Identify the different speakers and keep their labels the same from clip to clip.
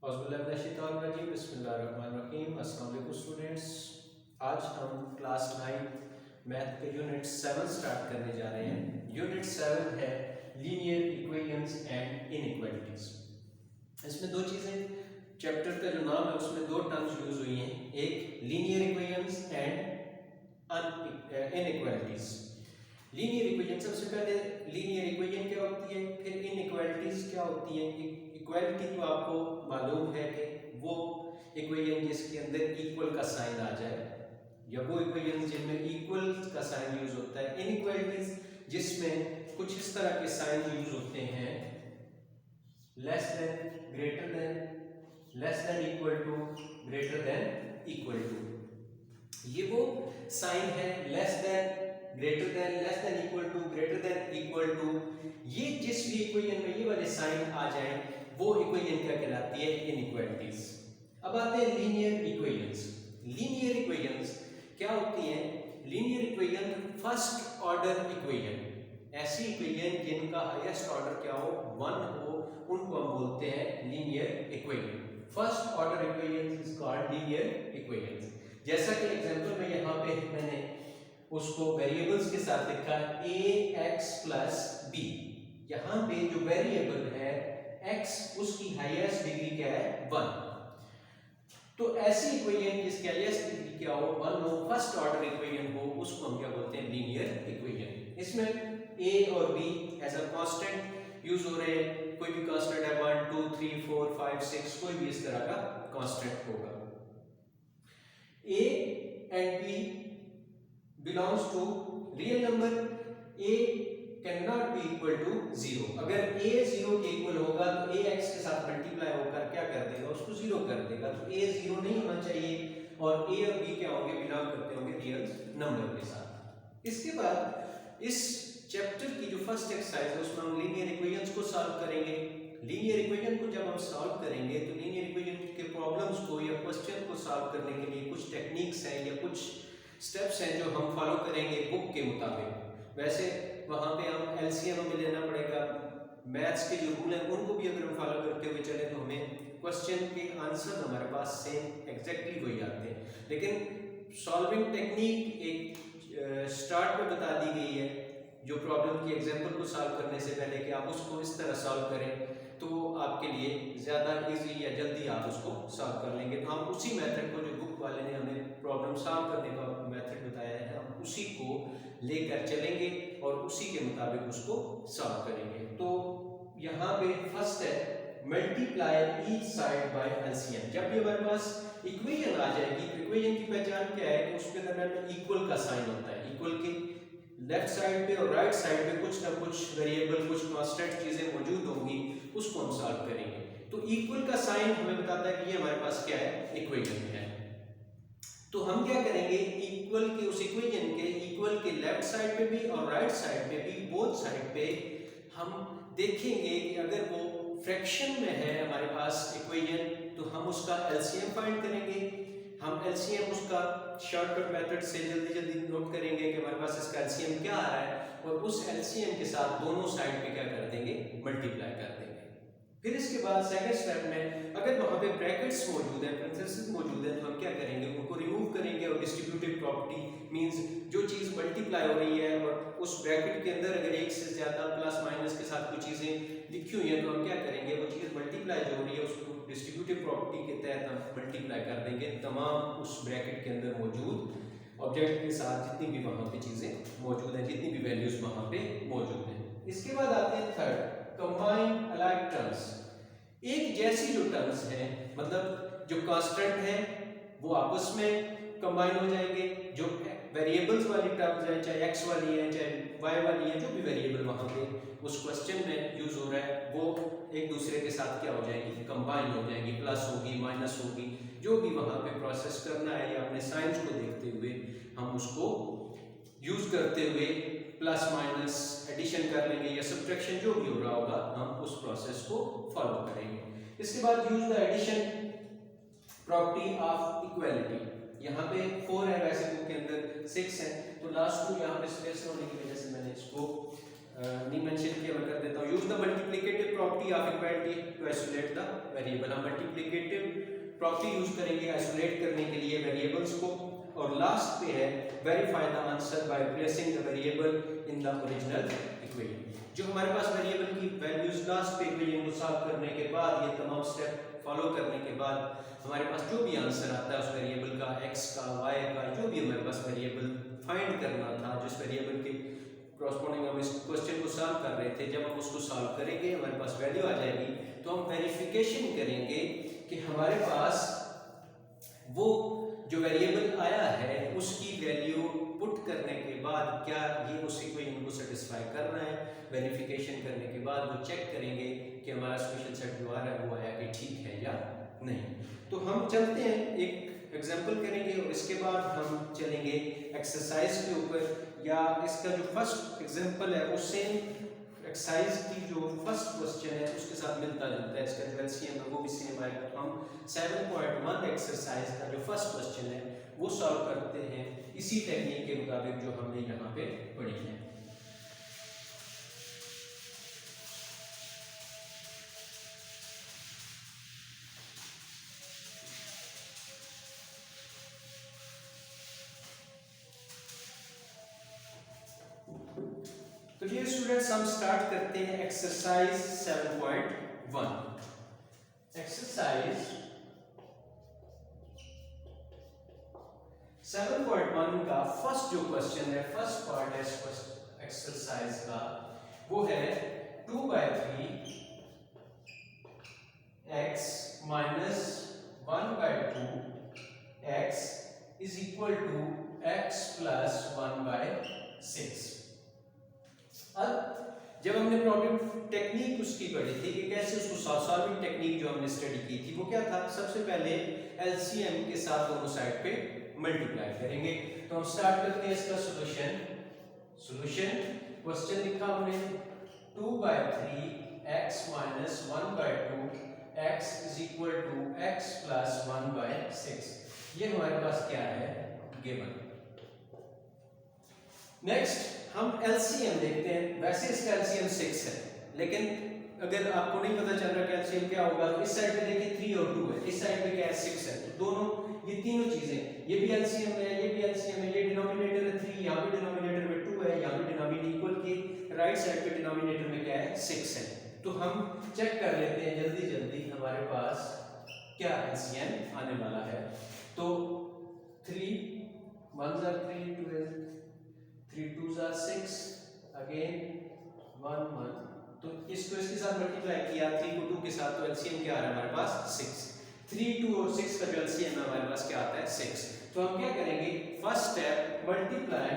Speaker 1: बिस्मिल्लाहिर्रहमानिर्रहीम। अस्सलाम वालेकुम स्टूडेंट्स। आज हम क्लास 9 मैथ के यूनिट 7 स्टार्ट करने जा रहे हैं। यूनिट 7 है लीनियर इक्वेशंस एंड इनइक्वालिटीज। इसमें दो चीज़ें, चैप्टर का जो नाम है उसमें दो टर्म्स यूज हुई हैं, एक linear equations and inequalities. Linear equation, सबसे पहले लीनियर इक्वेशन क्या होती है, फिर इनइक्वालिटीज क्या होती है। इक्वालिटी तो आपको मालूम है कि वो इक्वेशन जिसके अंदर इक्वल का साइन आ जाए, या वो इक्वेशन जिनमें इक्वल का साइन यूज होता है। इनइक्वालिटीज जिसमें कुछ इस तरह के साइन यूज होते हैं, less than, greater than, less than equal to, greater than equal to. ये वो साइन है, less than, greater than, less than equal to, greater than equal to. ये जिस भी इक्वेशन में ये वाले साइन आ जाए वो इक्वेशन क्या कहलाती है, इनइक्वालिटीज। अब आते हैं लीनियर इक्वेशंस। लीनियर इक्वेशंस क्या होती हैं? Linear equation first order equation, ऐसी इक्वेशन जिनका हाईएस्ट ऑर्डर क्या हो, 1 हो, उनको हम बोलते हैं linear equation. First order equation is called linear equations. जैसा कि एग्जांपल में यहाँ पे मैंने उसको वेरिएबल्स के साथ लिखा ax प्लस b। यहाँ पे जो वेरिएबल है x, उसकी हाईएस्ट डिग्री क्या है, 1। तो ऐसी इक्वेशन जिसकी हाईएस्ट डिग्री क्या हो, 1 हो, फर्स्ट ऑर्डर इक्वेशन हो, उसको हम क्या बोलते हैं, लीनियर इक्वेशन। इसमें a और b as a constant use हो रहे हैं। कोई भी कांस्टेंट है, 1 2 3 4 5 6, कोई भी इस तरह का कांस्टेंट होगा। a and b belongs to real number. a cannot be equal to 0। अगर a 0 के इक्वल होगा तो a x के साथ मल्टीप्लाई होकर क्या कर देगा, उसको 0 कर देगा। तो a 0 नहीं होना चाहिए, और a और b क्या होंगे, बिलोंग करते होंगे रियल नंबर के साथ। इसके बाद इस चैप्टर की जो फर्स्ट एक्सरसाइज है उसमें हम लीनियर इक्वेशंस को सॉल्व करेंगे। लीनियर इक्वेशन को जब हम सॉल्व करेंगे तो लीनियर इक्वेशन के प्रॉब्लम्स को या क्वेश्चन को सॉल्व करने के लिए कुछ टेक्निक्स हैं या कुछ स्टेप्स हैं जो हम फॉलो करेंगे बुक के मुताबिक। वैसे वहाँ पे हम एलसीएम हमें लेना पड़ेगा, मैथ्स के जो रूल हैं उनको भी अगर हम फॉलो करते हुए चले तो हमें क्वेश्चन के आंसर हमारे पास सेम एग्जैक्टली वही आते हैं। लेकिन सॉल्विंग टेक्निक एक स्टार्ट में बता दी गई है, जो प्रॉब्लम की एग्जांपल को सॉल्व करने से पहले कि आप उसको इस तरह सॉल्व करें तो आपके लिए ज़्यादा इजी या जल्दी आप उसको सॉल्व कर लेंगे। तो हम उसी मेथड को, जो बुक वाले ने हमें प्रॉब्लम सॉल्व करने का मेथड बताया है, हम उसी को लेकर चलेंगे और उसी के मुताबिक उसको सॉल्व करेंगे। तो यहाँ पे फर्स्ट है multiply each side by LCM. जब भी हमारे पास इक्वेशन आ जाएगी तो इक्वेशन की पहचान क्या है कि उसके दरमियान में इक्वल का साइन होता है। इक्वल के लेफ्ट साइड पे और राइट साइड पे कुछ ना कुछ वेरिएबल, कुछ कांस्टेंट चीजें मौजूद होंगी, उसको हम सॉल्व करेंगे। तो इक्वल का साइन हमें बताता है कि ये हमारे पास क्या है, इक्वेशन है। तो हम क्या करेंगे, इक्वल के उस इक्वेशन के इक्वल के लेफ्ट साइड पे भी और राइट साइड पे भी, बोथ साइड पे हम देखेंगे कि अगर वो फ्रैक्शन में है हमारे पास इक्वेशन तो हम उसका एलसीएम फाइंड करेंगे। हम एलसीएम उसका शॉर्टकट मेथड से जल्दी जल्दी नोट करेंगे कि हमारे पास इसका एलसीएम क्या आ रहा है, और उस एलसीएम के साथ दोनों साइड पे क्या कर देंगे, मल्टीप्लाई कर देंगे। फिर इसके बाद सेकंड स्टेप में अगर वहां पे ब्रैकेट्स मौजूद हैं, पैरेंथेसिस मौजूद है, तो हम क्या करेंगे, उनको रिमूव करेंगे। और डिस्ट्रीब्यूटिव प्रॉपर्टी मींस जो चीज मल्टीप्लाई हो रही है और उस ब्रैकेट के अंदर अगर एक से ज्यादा प्लस माइनस के साथ कुछ चीजें लिखी हुई हैं तो हम क्या करेंगे, वो चीज मल्टीप्लाई जो हो रही है उसको डिस्ट्रीब्यूटिव प्रॉपर्टी के तहत हम मल्टीप्लाई कर देंगे तमाम उस ब्रैकेट के अंदर मौजूद ऑब्जेक्ट के साथ, जितनी भी वहां पे चीजें मौजूद हैं, जितनी भी वैल्यूज वहां पे मौजूद हैं। इसके बाद आते हैं थर्ड, कंबाइन अलाइक टर्म्स। एक जैसी जो टर्म्स हैं, मतलब जो कांस्टेंट है वो आपस में कंबाइन हो जाएंगे। जो वेरिएबल्स वाली टर्म्स हैं, चाहे एक्स वाली है चाहे वाई वाली है, जो भी वेरिएबल वहां पे उस क्वेश्चन में यूज हो रहा है वो एक दूसरे के साथ क्या हो जाएगी, कंबाइन हो जाएंगी। प्लस होगी, माइनस होगी, जो भी वहां पे प्रोसेस करना है या अपने साइंस को देखते हुए हम उसको यूज करते हुए प्लस माइनस एडिशन कर लेंगे या सब्ट्रैक्शन, जो भी हो रहा होगा हम उस प्रोसेस को फॉलो करेंगे। इसके बाद use the addition property of equality. यहाँ पे 4 है, वैसे बुक के अंदर 6 है, तो लास्ट को यहाँ पे स्पेस होने की वजह से मैंने इसको नहीं मेंशन किया, मैं कर देता हूँ। Use the multiplicative property of equality to isolate the variable. हम मल्टीप्लिकेटिव प्रॉपर्टी यूज करेंगे आइसोलेट करने के लिए वेरिएबल्स को। और लास्ट पे है verify the answer by placing the variable in the original equation. जो हमारे पास वेरिएबल की वैल्यूज लास्ट पे इक्वेशन को सॉल्व करने के बाद, ये तमाम स्टेप फॉलो करने के बाद हमारे पास जो भी आंसर आता है उस वेरिएबल का, x का, y का, जो भी हमारे पास वेरिएबल फाइंड करना था, जिस वेरिएबल के कॉरस्पॉन्डिंग हम इस क्वेश्चन को सॉल्व कर रहे थे, जब हम उसको सॉल्व करेंगे हमारे पास वैल्यू आ जाएगी, तो हम वेरिफिकेशन करेंगे कि हमारे पास वो जो वेरिएबल आया है उसकी वैल्यू पुट करने के बाद क्या ये उस इक्वेशन को सेटिस्फाई कर रहा है। वेरिफिकेशन करने के बाद वो चेक करेंगे कि हमारा सोल्यूशन सेट जो आ रहा है वो आया कि ठीक है या नहीं। तो हम चलते हैं, एक एग्जांपल करेंगे और इसके बाद हम चलेंगे एक्सरसाइज के ऊपर, या इसका जो फर्स्ट एग्जांपल है वो सेम एक्सरसाइज की जो फर्स्ट क्वेश्चन है उसके साथ मिलता जुलता है। इसका जो एलसीएम है वो भी सेम आएगा। तो हम 7.1 एक्सरसाइज का जो फर्स्ट क्वेश्चन है वो सॉल्व करते हैं इसी टेक्निक के मुताबिक जो हमने यहाँ पे पढ़ी है। तो ये स्टूडेंट्स हम स्टार्ट करते हैं एक्सरसाइज 7.1। एक्सरसाइज 7.1 का फर्स्ट जो क्वेश्चन है, फर्स्ट पार्ट है एक्सरसाइज का, वो है 2/3 x minus 1/2 x is equal to x plus 1/6। अब जब हमने प्रॉब्लम टेक्निक उसकी पढ़ी थी कि कैसे उसको सॉल्विंग टेक्निक जो हमने स्टडी की थी वो क्या था, सबसे पहले एलसीएम के साथ दोनों साइड पे मल्टीप्लाई करेंगे। तो हम स्टार्ट करते हैं इसका सॉल्यूशन क्वेश्चन लिखा हमने 2/3 x minus 1/2 x is equal to x plus 1/6। ये हमारे पास क्या है, गिवन। नेक्स्ट हम एलसीएम देखते हैं। वैसे इसका एलसीएम 6 है, लेकिन अगर आपको नहीं पता चल रहा कि एलसीएम क्या होगा, तो इस साइड पे देखिए 3 और 2 है, इस साइड पे क्या है 6 है। तो दोनों ये तीनों चीजें, ये भी एलसीएम है, ये भी एलसीएम है, ये डिनोमिनेटर है 3, यहाँ पे डिनोमिनेटर में 2 है, यहाँ पे डिनोमिनेटर इक्वल की राइट साइड पे डिनोमिनेटर में क्या है 6 है। तो हम चेक कर लेते हैं जल्दी जल्दी हमारे पास क्या एलसीएम आने वाला है। तो 3 1s are 3, 2 3 2s are 6, again 1 1। तो इसको इसके साथ मल्टीप्लाई किया 3 को 2 के साथ, तो एलसीएम क्या आ रहा है हमारे पास 6। 3 2 और 6 का जो एलसीएम है हमारे पास क्या आता है 6। तो हम क्या करेंगे, first step multiply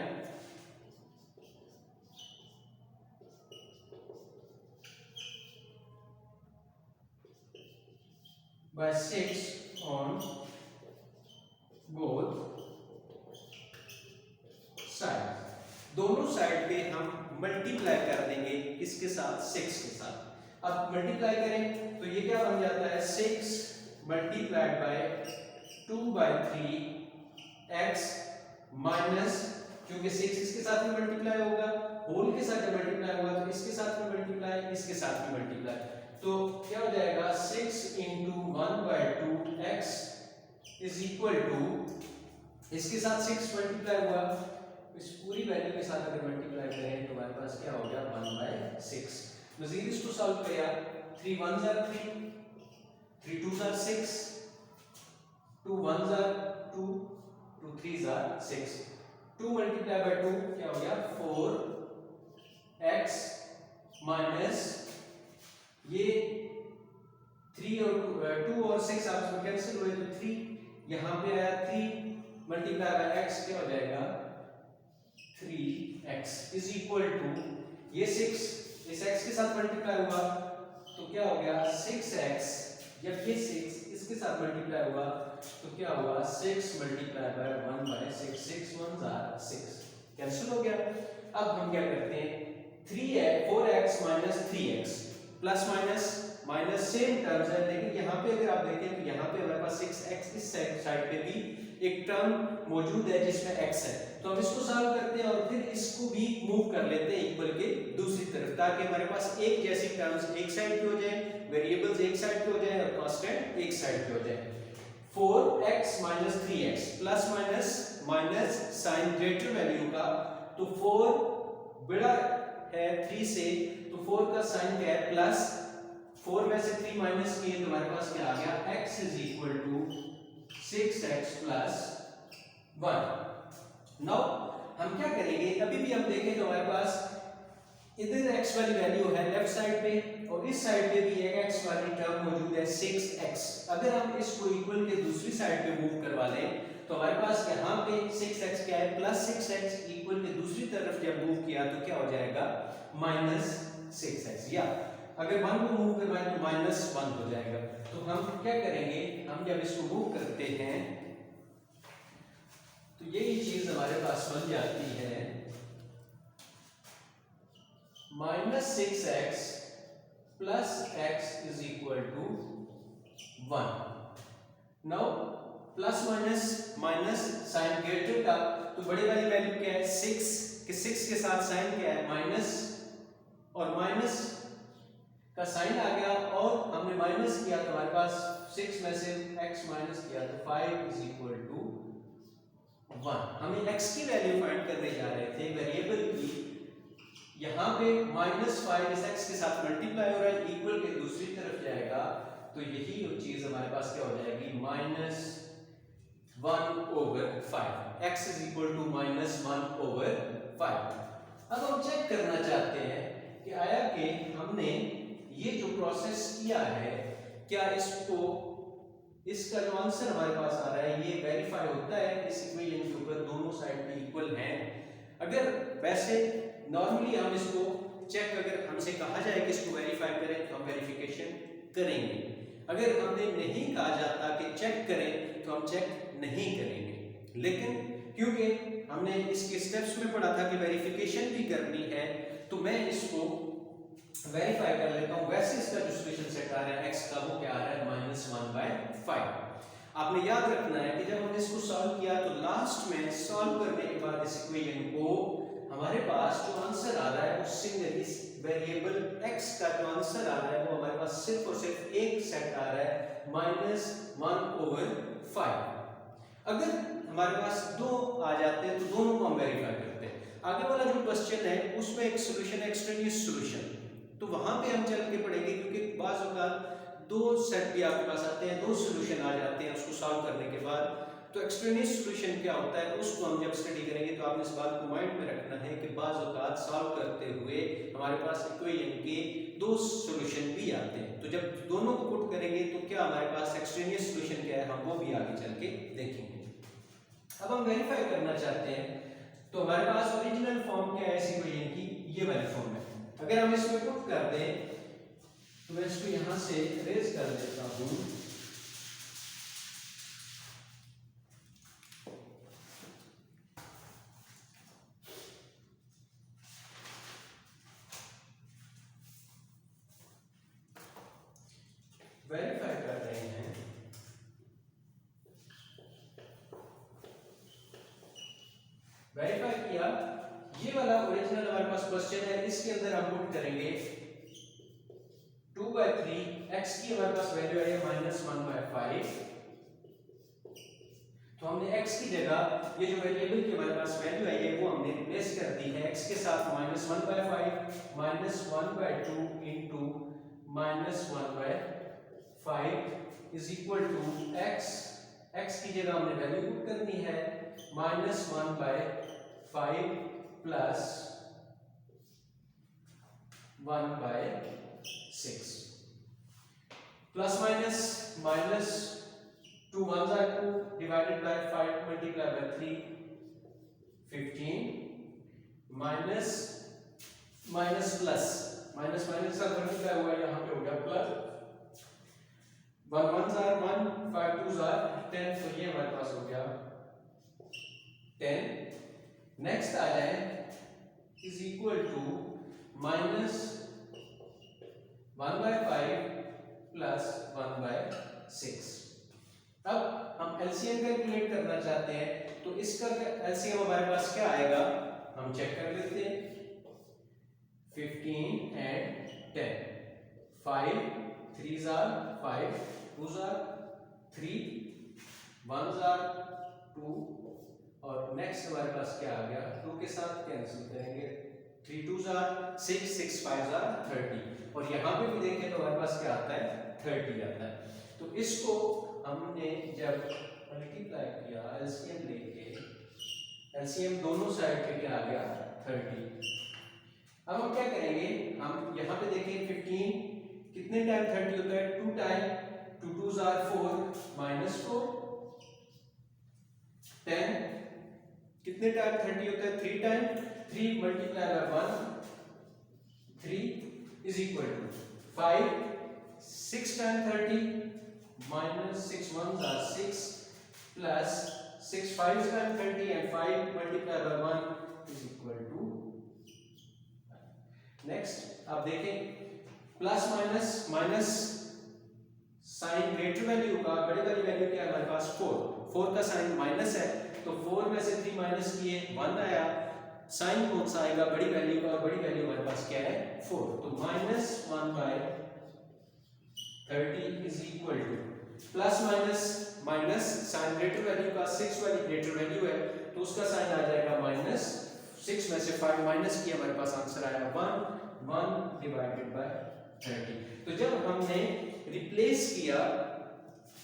Speaker 1: by 6 on both side. दोनों साइड पे हम मल्टीप्लाई कर देंगे इसके साथ 6 के साथ। अब मल्टीप्लाई करें तो ये क्या बन जाता है 6 मल्टीप्लाइड बाय 2/3 x माइनस, क्योंकि 6 इसके साथ में मल्टीप्लाई होगा, होल के साथ मल्टीप्लाई होगा, तो इसके साथ में मल्टीप्लाई, इसके साथ में मल्टीप्लाई, तो क्या हो जाएगा 6 into 1/2 x is equal to, इसके साथ 6 मल्टीप्लाई हुआ, इस पूरी वैल्यू के साथ अगर मल्टीप्लाई करें तो हमारे पास क्या हो गया 1/6। मजीद इसको सॉल्व किया, 3 1s are 3, 3 2s are 6, 2 1s are 2, 2 3s are 6, 2 multiply by 2 क्या हो गया 4x माइनस ये 3 और 2 और 6 आपस में कैंसिल हुए, तो 3 यहाँ पे आया, 3 मल्टीप्लाई बाय x क्या हो जाएगा 3x इज इक्वल टू, ये 6 इस x के साथ मल्टीप्लाई हुआ तो क्या हो गया 6x, जब ये 6 इसके साथ मल्टीप्लाई हुआ तो क्या हुआ 6 multiply by 1/6, 6 1s are 6, cancel हो गया। अब हम क्या करते हैं 4x minus 3x plus minus same terms है, लेकिन यहाँ पे अगर आप देखें तो यहाँ पे हमारे पास 6x इस साइड पे भी एक टर्म मौजूद है जिसमें x है, तो हम इसको सॉल्व करते हैं और फिर इसको भी मूव कर लेते हैं इक्वल के दूसरी तरफ, ताकि हमारे पास एक जैसी टर्म्स एक साइड पे हो जाए, वेरिएबल्स एक साइड पे हो जाए और कांस्टेंट एक साइड पे हो जाए। 4x minus 3x plus minus minus sign greater value का, तो 4 बड़ा है 3 से, तो 4 का साइन क्या है प्लस, 4 में से 3 माइनस किए तो हमारे पास क्या आ गया, x is equal to 6x प्लस 1। नाउ हम क्या करेंगे, अभी भी हम देखें तो हमारे पास इधर x वाली वैल्यू है लेफ्ट साइड पे और इस साइड पे भी एक x वाली टर्म मौजूद है 6x। अगर हम इसको इक्वल के दूसरी साइड पे मूव करवा लें तो हमारे पास यहाँ पे 6x क्या है प्लस 6x, इक्वल के दूसरी तरफ जब मूव किया तो क्या हो जाएगा माइनस 6x, या अगर 1 को मूव करवाएं तो माइनस 1 हो जाएगा। तो हम क्या करेंगे, हम जब इसको मूव करते हैं तो यही चीज हमारे पास बन जाती है माइनस 6x प्लस x is equal to 1। Now plus minus minus sign greater का, तो बड़ी वाली वैल्यू क्या है 6 के 6 के साथ साइन क्या है माइनस, और माइनस का साइन आ गया और हमने माइनस किया तो हमारे पास 6 में से x माइनस किया तो 5 इज इक्वल टू 1। हमें x की वैल्यू फाइंड करने जा रहे थे वेरिएबल की, यहाँ पे -5 इस x के साथ मल्टीप्लाई हो रहा है, इक्वल के दूसरी तरफ जाएगा तो यही चीज हमारे पास क्या हो जाएगी -1/5, x इज इक्वल टू -1/5। अब हम चेक करना चाहते हैं कि आया कि हमने ये जो प्रोसेस किया है क्या इसको, इसका जो आंसर हमारे पास आ रहा है ये वेरीफाई होता है इस इक्वेशन के ऊपर, दोनों साइड पे इक्वल हैं। अगर वैसे नॉर्मली हम इसको चेक, अगर हमसे कहा जाए कि इसको वेरीफाई करें तो हम वेरिफिकेशन करेंगे, अगर हमने नहीं कहा जाता कि चेक करें तो हम चेक नहीं करेंगे। लेकिन क्योंकि हमने इसके स्टेप्स में पढ़ा था कि वेरिफिकेशन भी करनी है तो मैं इसको वेरीफाई कर लेता हूं। वैसे इसका जो सॉल्यूशन सेट आ रहा है x का वो क्या आ रहा है -1/5। आपने याद रखना है कि जब हमने इसको सॉल्व किया तो लास्ट में सॉल्व करने के बाद इस इक्वेशन को हमारे पास जो आंसर आ रहा है वो सिंगल इस वेरिएबल x का जो आंसर आ रहा है वो हमारे पास सिर्फ और सिर्फ एक सेट आ रहा है -1/5। अगर हमारे पास दो आ जाते हैं तो दोनों को हम वेरीफाई करते हैं। आगे वाला जो क्वेश्चन है उसमें एक सॉल्यूशन एक्सट्रेनियस सॉल्यूशन, तो वहां पे हम चल के पढ़ेंगे क्योंकि बाज़ औक़ात दो सेट भी आपके पास आते हैं, दो सॉल्यूशन आ जाते हैं उसको सॉल्व करने के बाद। तो एक्सट्रेनियस सॉल्यूशन क्या होता है उसको हम जब स्टडी करेंगे तो आपने इस बात को माइंड में रखना है कि बाज़ औक़ात सॉल्व करते हुए हमारे पास इक्वेशन के दो सॉल्यूशन भी आते हैं, तो जब दोनों को पुट करेंगे तो क्या हमारे पास एक्सट्रेनियस सॉल्यूशन क्या है हम वो भी आगे चल के देखेंगे। अब हम वेरीफाई करना चाहते हैं तो हमारे पास ओरिजिनल फॉर्म क्या है इस इक्वेशन की, ये वाली फॉर्म है। अगर हम इसमें पुट कर दें तो मैं इसको यहां से इरेज कर देता हूं। वेरीफाई कर रहे हैं, वेरीफाई किया, ये वाला ओरिजिनल हमारे पास क्वेश्चन है, इसके अंदर हम पुट करेंगे 2/3, x की हमारे पास वैल्यू आई है -1/5, तो हमने x की जगह ये जो वेरिएबल की हमारे पास वैल्यू आई है वो हमने रिप्लेस कर दी है x के साथ -1/5 -1/2 into -1/5 is equal to x की जगह हमने वैल्यू पुट करनी है -1/5 plus 1/6 plus minus minus 2 1s are 2 divided by 5 multiplied by 3 15 minus minus plus minus minus का मल्टीप्लाई हुआ यहाँ पे हो गया plus 1 1s are 1 5 2s are 10, तो ये हमारे पास हो गया 10। नेक्स्ट आ जाए इज इक्वल टू -1/5 प्लस 1/6। अब हम एलसीएम कैलकुलेट करना चाहते हैं तो इसका एलसीएम हमारे पास क्या आएगा, हम चेक कर लेते हैं। 15 and 10, 5 3s are 5, 2s are 3, 1s are 2 और नेक्स्ट हमारे पास क्या आ गया, 2 के साथ कैंसिल करेंगे, 3 2s are 6, 6 5s are 30 और यहाँ पे भी देखें तो हमारे पास क्या आता है, 30 आता है। तो इसको हमने जब मल्टीप्लाई किया एलसीएम लेके, एलसीएम दोनों साइड पे क्या आ गया, 30। अब हम क्या करेंगे, हम यहाँ पे देखें 15 कितने टाइम 30 होता है, 2 टाइम, 2 2s are 4 -4, 10 कितने टाइम 30 होता है, 3 time, 3 multiply by 1 3 is equal to 5, 6 time 30 minus 6 1s are 6 plus 6 5s times 30 and 5 multiplied by 1 is equal to, next आप देखें plus minus, minus sign greater value का बड़ी वाली वैल्यू क्या है हमारे पास, 4 का साइन माइनस है तो 4 में से 3 माइनस किए 1 आया, साइन कौन सा आएगा, बड़ी वैल्यू का, बड़ी वैल्यू हमारे पास क्या है, 4, तो -1 by 30 is equal to plus minus, minus sign greater value का 6 वाली ग्रेटर वैल्यू है तो उसका साइन आ जाएगा माइनस, 6 में से 5 माइनस किया हमारे पास आंसर आया 1 डिवाइडेड बाय 30। तो जब हमने रिप्लेस किया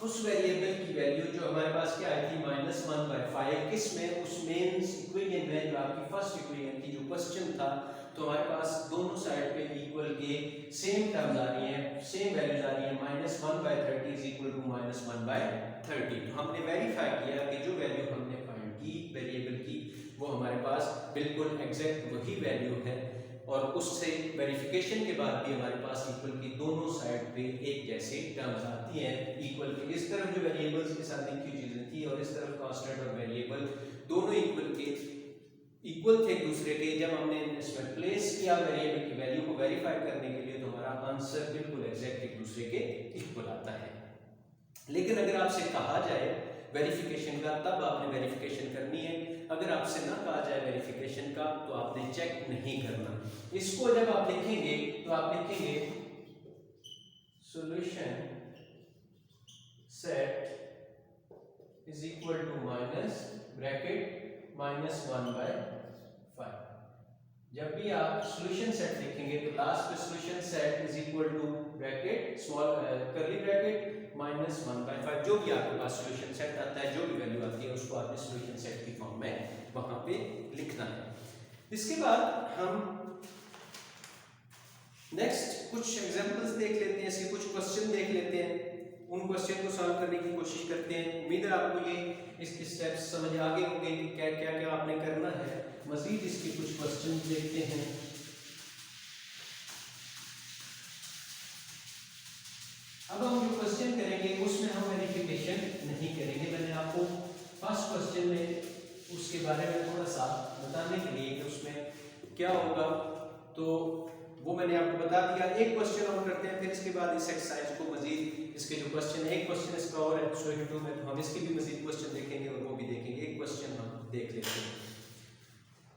Speaker 1: उस वेरिएबल की वैल्यू जो हमारे पास क्या आई थी -1 by 5 किसमें, उस मेन इक्वेशन में जो आपकी फर्स्ट इक्वेशन की जो क्वेश्चन था, तो हमारे पास दोनों साइड पे इक्वल के सेम टर्म्स आ रही हैं, सेम वैल्यूज आ रही हैं, -1 by 30 is equal to -1 by 30। तो हमने वेरीफाई किया कि जो वैल्यू हमने फाइंड की वेरिएबल की वो हमारे पास बिल्कुल एग्जैक्ट वही वैल्यू है और उससे वेरिफिकेशन के बाद भी हमारे पास इक्वल की दोनों साइड पे एक जैसी टर्म्स आती हैं। इक्वल के इस तरफ जो वेरिएबल्स के साथ लिंक की चीजें थी और इस तरफ कांस्टेंट और वेरिएबल दोनों इक्वल थे एक दूसरे के, जब हमने इसमें प्लेस किया वेरिएबल की वैल्यू को वेरीफाई करने के लिए तो हमारा आंसर बिल्कुल एग्जैक्ट एक दूसरे के इक्वल आता है। लेकिन अगर आपसे कहा जाए वेरिफिकेशन का, तब आपने वेरिफिकेशन करनी है, अगर आपसे ना कहा जाए वेरिफिकेशन का तो आपने चेक नहीं करना। इसको जब आप लिखेंगे तो आप लिखेंगे solution set is equal to minus bracket -1 by 5। जब भी आप सॉल्यूशन सेट लिखेंगे तो लास्ट पे solution set is equal to bracket small curly bracket -1 by 5, जो भी आपके पास सॉल्यूशन सेट आता है, जो भी वैल्यू आती है उसको आपने सॉल्यूशन सेट की फॉर्म में वहां पे लिखना है। इसके बाद हम नेक्स्ट कुछ एग्जांपल्स देख लेते हैं, इसके कुछ क्वेश्चन देख लेते हैं, उन क्वेश्चन को सॉल्व करने की कोशिश करते हैं। उम्मीद है आपको ये इसके स्टेप्स समझ आ गए होंगे कि क्या क्या क्या आपने करना है। मजीद इसके कुछ क्वेश्चन देखते हैं। अब हम जो क्वेश्चन करेंगे उसमें हम वेरिफिकेशन नहीं करेंगे। मैंने आपको फर्स्ट क्वेश्चन में उसके बारे में थोड़ा सा बताने के लिए कि उसमें क्या होगा तो वो मैंने आपको बता दिया। एक क्वेश्चन और करते हैं, फिर इसके बाद इस एक्सरसाइज को मजीद इसके जो क्वेश्चन है, एक क्वेश्चन इसका और है सॉल्यूशन 2 में, तो हम इसके भी मजीद क्वेश्चन देखेंगे और वो भी देखेंगे। एक क्वेश्चन हम देख लेते हैं।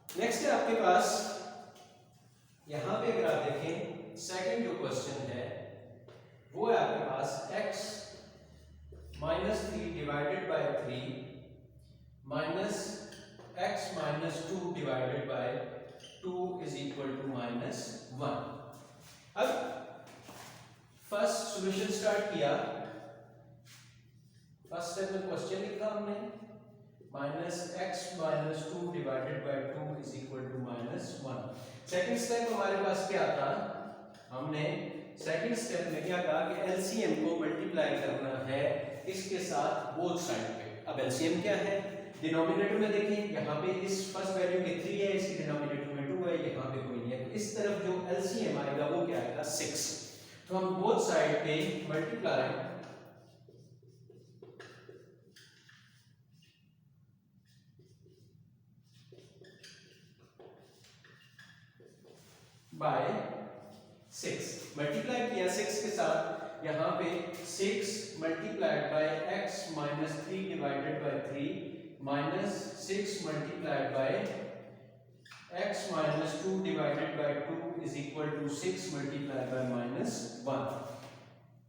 Speaker 1: नेक्स्ट है आपके पास यहाँ पे अगर आप देखें सेकंड जो क्वेश्चन है वो है आपके पास x -3 divided by 3 minus x -2 divided by 2 is equal to -1। अब फर्स्ट सॉल्यूशन स्टार्ट किया, फर्स्ट स्टेप में क्वेश्चन लिखा हमने -x -2 divided by 2 is equal to -1। Second step हमारे पास क्या था, हमने सेकंड स्टेप में क्या कहा कि एलसीएम को मल्टीप्लाई करना है इसके साथ बोथ साइड पे। अब एलसीएम क्या है, डिनोमिनेटर में देखिए यहाँ पे इस फर्स्ट वैल्यू के 3 है, इसके डिनोमिनेटर में 2 है, यहाँ पे कोई नहीं है, तो इस तरफ जो एलसीएम आएगा वो क्या आएगा 6। तो हम बोथ साइड पे मल्टीप्लाई बाय 6 मल्टीप्लाई किया 6 के साथ, यहाँ पे 6 multiplied by x x minus 3 divided by 3 minus 6 multiplied by x minus 2 divided by 2 is equal to 6 multiplied by minus 1।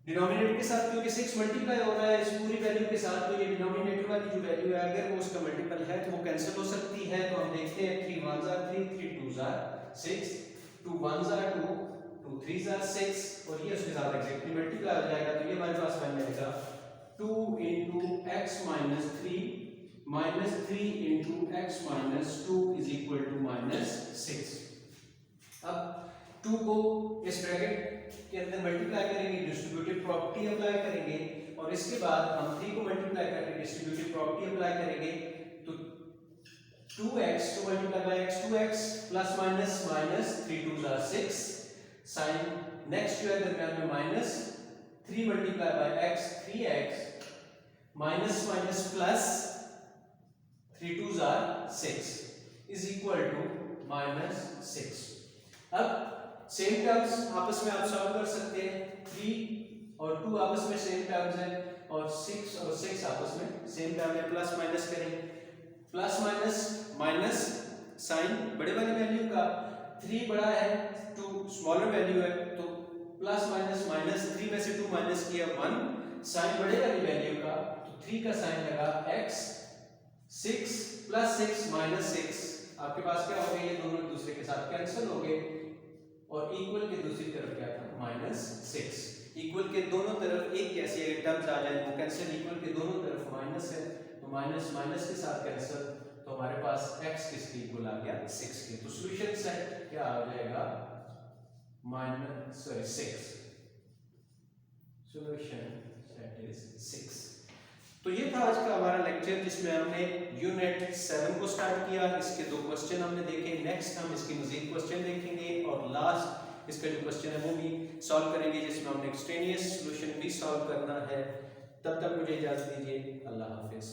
Speaker 1: Denominator के साथ क्योंकि 6 मल्टीप्लाई हो रहा है इस पूरी वैल्यू के साथ, तो ये डिनोमिनेटर वाली जो वैल्यू है अगर वो उसका मल्टीपल है तो वो कैंसिल हो सकती है। तो हम देखते हैं 3 1s are 3, 3 2s are 6, 2 1s are 2, 2 3s are 6 और ये उसके साथ एग्जैक्टली मल्टीप्लाई हो जाएगा। तो ये हमारे पास बन जाएगा 2 into x minus 3 minus 3 into x minus 2 is equal to minus 6। अब 2 को इस ब्रैकेट के अंदर मल्टीप्लाई करेंगे, डिस्ट्रीब्यूटिव प्रॉपर्टी अप्लाई करेंगे और इसके बाद हम 3 को मल्टीप्लाई करके डिस्ट्रीब्यूटिव प्रॉपर्टी अप्लाई करेंगे। तो 2x to multiply by x 2x plus minus minus 3 2s are 6 sign next जो है दरम्यान में minus 3 multiply bye x 3x minus minus plus 3 2s are 6 is equal to minus 6। अब same terms आपस में आप सॉल्व कर सकते हैं। 3 और 2 आपस में सेम टर्म्स हैं और 6 और 6 आपस में सेम टर्म है। प्लस माइनस करें, प्लस माइनस माइनस साइन बड़े वाली वैल्यू का 3 बड़ा है 2 स्मॉलर वैल्यू है, तो प्लस माइनस माइनस 3 में से 2 माइनस किया 1 साइन बड़े वाली वैल्यू का, तो 3 का साइन लगा x 6 प्लस 6 माइनस 6। आपके पास क्या हो गया, ये दोनों एक दूसरे के साथ कैंसिल हो गए और इक्वल के दूसरी तरफ क्या था माइनस 6। इक्वल के दोनों तरफ एक कैसे टर्म्स आ जाए वो कैंसिल, इक्वल के दोनों तरफ माइनस है तो माइनस माइनस के साथ कैंसिल, तो हमारे पास x किसके इक्वल आ गया 6 के। तो सॉल्यूशन सेट क्या आ जाएगा माइनस 6, सॉल्यूशन सेट इज 6। तो ये था आज का हमारा लेक्चर जिसमें हमने यूनिट 7 को स्टार्ट किया। इसके 2 क्वेश्चन हमने देखे, नेक्स्ट हम इसके मजीद क्वेश्चन देखेंगे और लास्ट इसका जो क्वेश्चन है वो भी सॉल्व करेंगे जिसमें हमने एक्सट्रेनियस सॉल्यूशन भी सॉल्व करना है। तब तक मुझे इजाजत दीजिए, अल्लाह हाफिज।